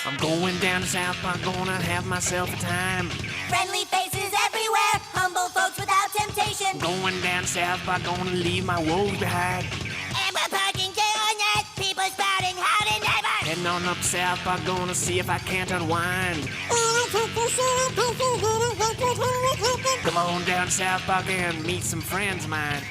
I'm going down to South Park, gonna have myself a time. Friendly faces everywhere, humble folks without temptation. I'm going down to South Park, gonna leave my woes behind. And we're parking day or night, people spouting howdy neighbor. Heading on up South Park, gonna see if I can't unwind. Come on down to South Park and meet some friends of mine.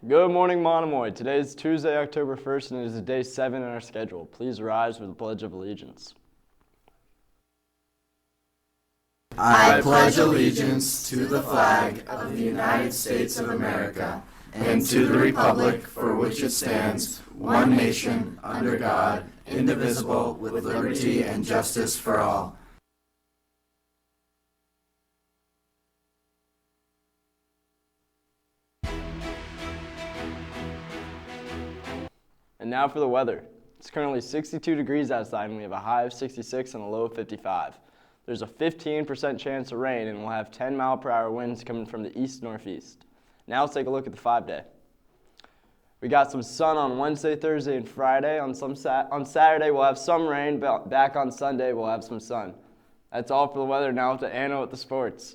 Good morning, Monomoy. Today is Tuesday, October 1st, and it is day 7 in our schedule. Please rise for the Pledge of Allegiance. I pledge allegiance to the flag of the United States of America and to the republic for which it stands, one nation, under God, indivisible, with liberty and justice for all. And now for the weather. It's currently 62 degrees outside, and we have a high of 66 and a low of 55. There's a 15% chance of rain, and we'll have 10-mile-per-hour winds coming from the east-northeast. Now let's take a look at the 5-day. We got some sun on Wednesday, Thursday, and Friday. On Saturday, we'll have some rain, but back on Sunday, we'll have some sun. That's all for the weather. Now to Anna with the sports.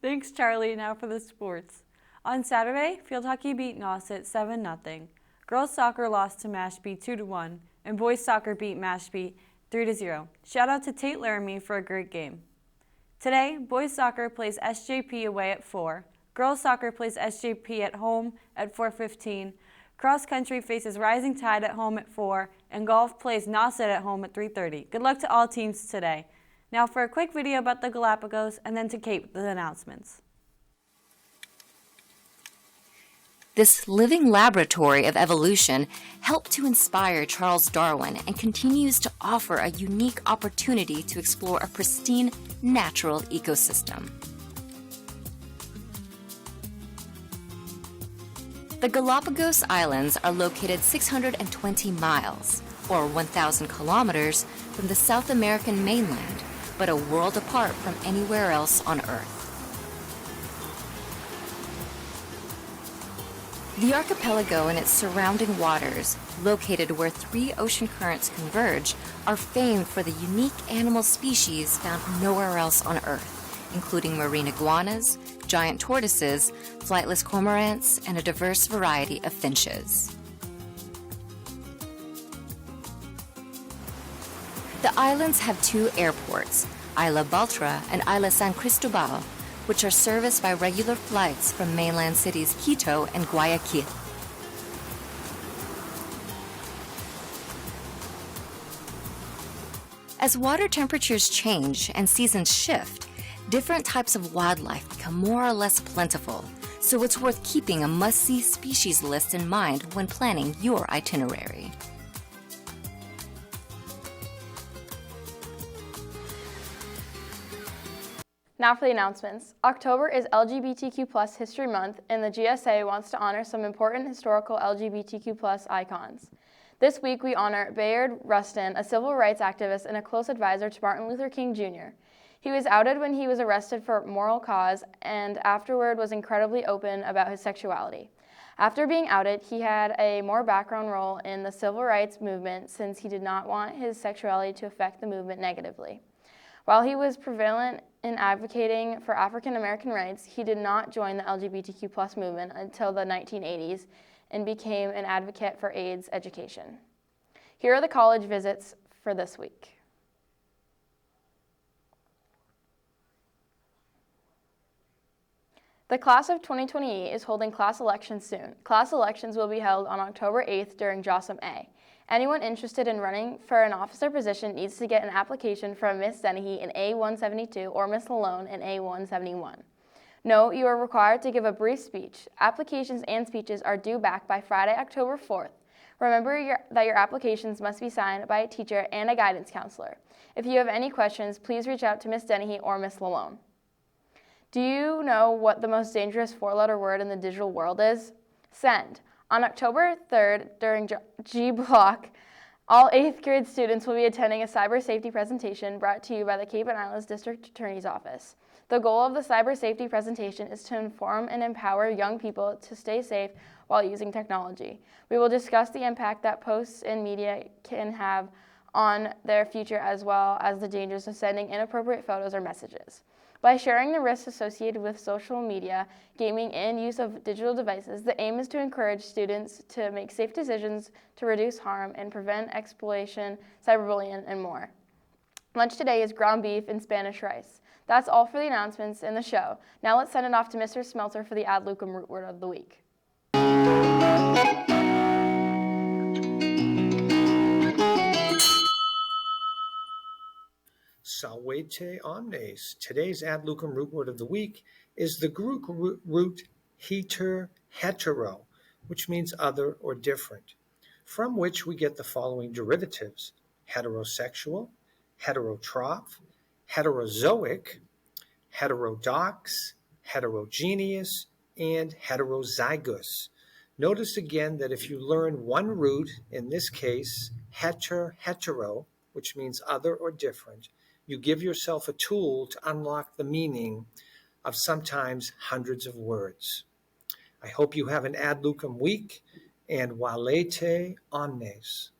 Thanks, Charlie. Now for the sports. On Saturday, field hockey beat Nauset 7-0. Girls soccer lost to Mashpee 2-1, and boys soccer beat Mashpee 3-0. Shout out to Tate Laramie for a great game. Today, boys soccer plays SJP away at 4. Girls soccer plays SJP at home at 4:15. Cross country faces Rising Tide at home at 4, and golf plays Nauset at home at 3:30. Good luck to all teams today. Now for a quick video about the Galapagos, and then to Kate with the announcements. This living laboratory of evolution helped to inspire Charles Darwin and continues to offer a unique opportunity to explore a pristine, natural ecosystem. The Galapagos Islands are located 620 miles, or 1,000 kilometers, from the South American mainland, but a world apart from anywhere else on Earth. The archipelago and its surrounding waters, located where 3 ocean currents converge, are famed for the unique animal species found nowhere else on Earth, including marine iguanas, giant tortoises, flightless cormorants, and a diverse variety of finches. The islands have 2 airports, Isla Baltra and Isla San Cristobal, which are serviced by regular flights from mainland cities Quito and Guayaquil. As water temperatures change and seasons shift, different types of wildlife become more or less plentiful, so it's worth keeping a must-see species list in mind when planning your itinerary. Now for the announcements. October is LGBTQ+ History Month, and the GSA wants to honor some important historical LGBTQ+ icons. This week we honor Bayard Rustin, a civil rights activist and a close advisor to Martin Luther King Jr. He was outed when he was arrested for moral cause and afterward was incredibly open about his sexuality. After being outed, he had a more background role in the civil rights movement since he did not want his sexuality to affect the movement negatively. While he was prevalent in advocating for African American rights, he did not join the LGBTQ+ movement until the 1980s and became an advocate for AIDS education. Here are the college visits for this week. The class of 2028 is holding class elections soon. Class elections will be held on October 8th during JOSM A. Anyone interested in running for an officer position needs to get an application from Ms. Dennehy in A172 or Ms. Lalone in A171. Note, you are required to give a brief speech. Applications and speeches are due back by Friday, October 4th. Remember that your applications must be signed by a teacher and a guidance counselor. If you have any questions, please reach out to Ms. Dennehy or Ms. Lalone. Do you know what the most dangerous 4-letter word in the digital world is? Send. On October 3rd, during G Block, all 8th grade students will be attending a cyber safety presentation brought to you by the Cape and Islands District Attorney's Office. The goal of the cyber safety presentation is to inform and empower young people to stay safe while using technology. We will discuss the impact that posts in media can have on their future, as well as the dangers of sending inappropriate photos or messages. By sharing the risks associated with social media, gaming, and use of digital devices, the aim is to encourage students to make safe decisions to reduce harm and prevent exploitation, cyberbullying, and more. Lunch today is ground beef and Spanish rice. That's all for the announcements in the show. Now let's send it off to Mr. Smelter for the Ad Lucem Root Word of the Week. Salvete omnes. Today's ad lucem root word of the week is the Greek root heter hetero, which means other or different, from which we get the following derivatives: heterosexual, heterotroph, heterozoic, heterodox, heterogeneous, and heterozygous. Notice again that if you learn one root, in this case, hetero, which means other or different, you give yourself a tool to unlock the meaning of sometimes hundreds of words. I hope you have an ad lucem week, and valete omnes.